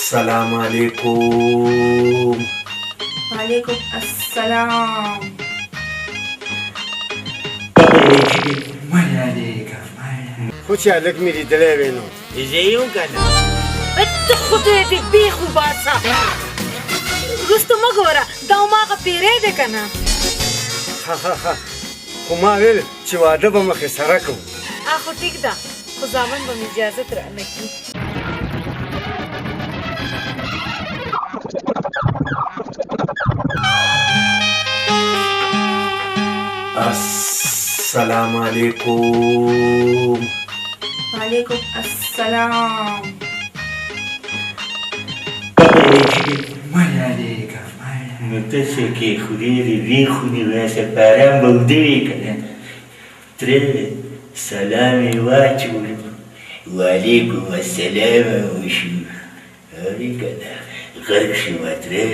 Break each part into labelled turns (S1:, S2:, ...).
S1: السلام علیکم.
S2: وعلیکم السلام.
S3: خو چې هلک مې لیدلی وی نو
S1: زه یې وکنه
S4: ته خدای دې بیخ وباسه وروسته مه ګوره دا هماغه پیری دی که نه
S3: ښه خو ما ویل چې واده به مخې سره کوو.
S4: خو ټیک ده خو زامن به مې اجازت رانه کړي.
S1: السلام علیکم.
S2: وعلیکم السلام.
S5: نو تاسو کې خوري دې خوني واسه باران به ودوي کنه ترې سلام یې واچول وعلیکم السلام وشو هرې کنه غرق شو ترې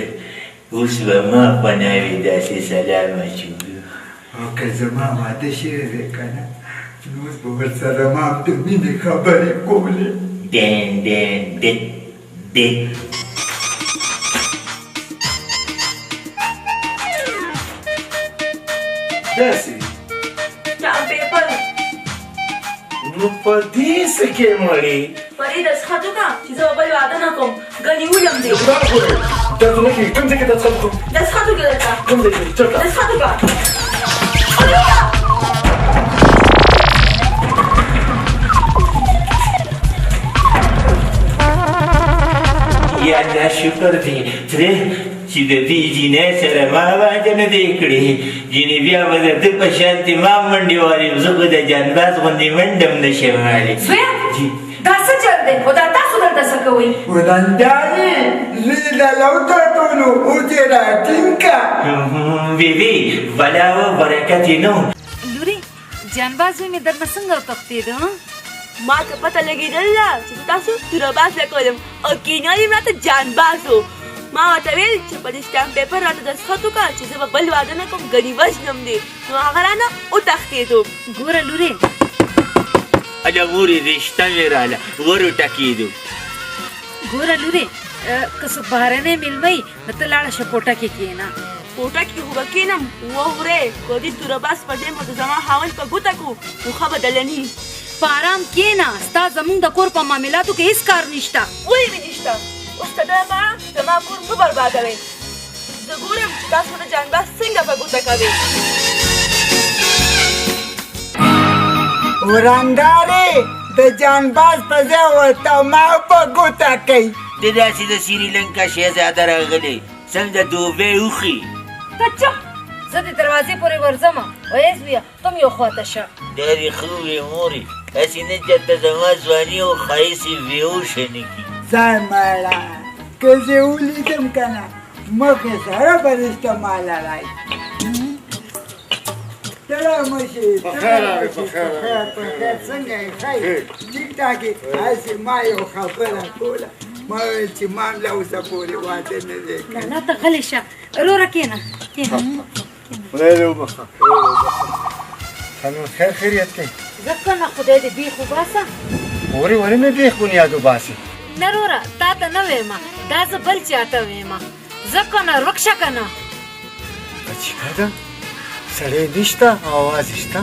S5: اوس به ما پناوي داسې سلام اچولو
S6: او که زما واده شوی دی که نه نو اوس به ورسره ما هم د مینې خبرې کولې
S5: دن
S1: داسې
S2: سٹامپ پیپر
S1: نو په دې څه کې مړې
S2: پرې دستخط وکړه چې زه به بل واده نه کوم ګنې ولم دی
S1: خدا پورې دا څه نه کېږي کوم ځای کې دستخط کوم
S2: دستخط وکړه دلته
S1: کوم ځای کې چېرته
S2: دستخط وکړه
S5: یا الله شکر دی ترې چې د دې جینۍ سره ما واده نه دی کړی جینۍ بیا به د ده په شانتې ما منډې والیم زه به د جانباز غوندې منډه هم نشم وهلی
S2: زویه دا څه چل دی خو دا تاسو دلته څه کوئ
S6: ولندانې زه یې ډاله وټاټولو اوس یې راټینګ کړه
S5: بیبي بلا و برکت یې نه و
S4: لورې جانباز وی مې درنه څنګه وتښتېده
S2: ما ته پته لګېدله چې زه تاسو تورباز لکولم او کینیال یې راته جانباز و ما ورته ویل چې په دې سټامپ پیپر راته دستخط وکړه چې زه به بل واده نه کوم ګنې وژنم دی نو هغه رانه وتښتېدو
S4: ګوره لورې
S5: اجه مورې رشته مې راله ور وټکېدو
S4: ګوره لورې که څوک بهرنی میلمه وي نو ته لاړه شه کوټه کې کښېنه
S2: کوټه کې خو به کښېنم واورې که دې تورباز په ټایم به د زما خاوند په ګوته کړو نو ښه به دلني
S4: په ارام کښېنه ستا زموږ د کور په معاملاتو کې هېڅ کار نشته
S2: ولې مې نشته اوس ته دا زما کور مه بربادوئ زه ګورم چې تاسو د جانباز څنګه په ګوته کوئ
S6: ورندارې د جانباز په ځای ورته ما په ګوته کوي
S5: ته داسې د سریلنکا شهزاده راغلی څنګه دوبۍ وخي
S4: ته چپ زه د دروازې پورې ورځمه ویس بیا ته م یو خواته شه
S5: دا دې ښه وې مورې هسې نه چېرته زما ځواني او ښایست یې بېهوشه نه کړي
S6: ځای مړه که زه ولیدم که نه مخې سره به رشته ماله رایي سلام مشي
S3: بخیر
S6: بخیر څنګه یې ښه یې ټیک ټاک یې هسې ما یو خبره کوله ما ویل چې ما هم له اوسه پورې واده نه دی
S4: نه نه ته غلی شه وروره کښېنه کښېنه
S3: خدای دې وبخښه قانون خیر خیریت کوي
S4: زه که نه خدای دې بیخ وباسه
S3: ورې ولې مې بیخ بنیاد وباسي
S4: نه وروره تا ته نه ویمه دا زه بل چاته ویمه زه که نه رک شه که نه
S3: بچیکه ده سړی نشته اواز شته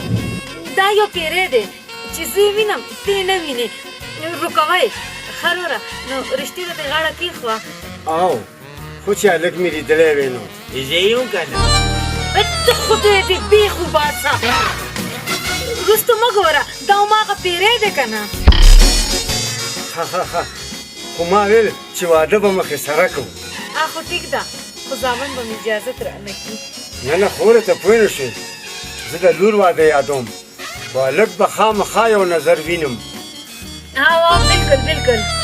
S4: دا یو پیری دی چې زه یې وینم ته یې نه وینې رکوئ ښه وروره نو رښتې ته دې غاړه کېښوه
S3: او خو چې هلک مې لیدلی وی نو
S5: زه یې وکنه
S4: ته خدای دې بیخ وباسه وروسته مه ګوره دا هماغه پیری دی که نه
S3: ښه خو ما ویل چې واده به مخې سره کوو
S4: خو ټیک ده خو زامن به مې اجازت رانه کړي
S3: نه خوره ته پوه نه شوې زه د لور واده یادوم خو هلک به خامخا یو نظر وینم
S4: بالکل بالکل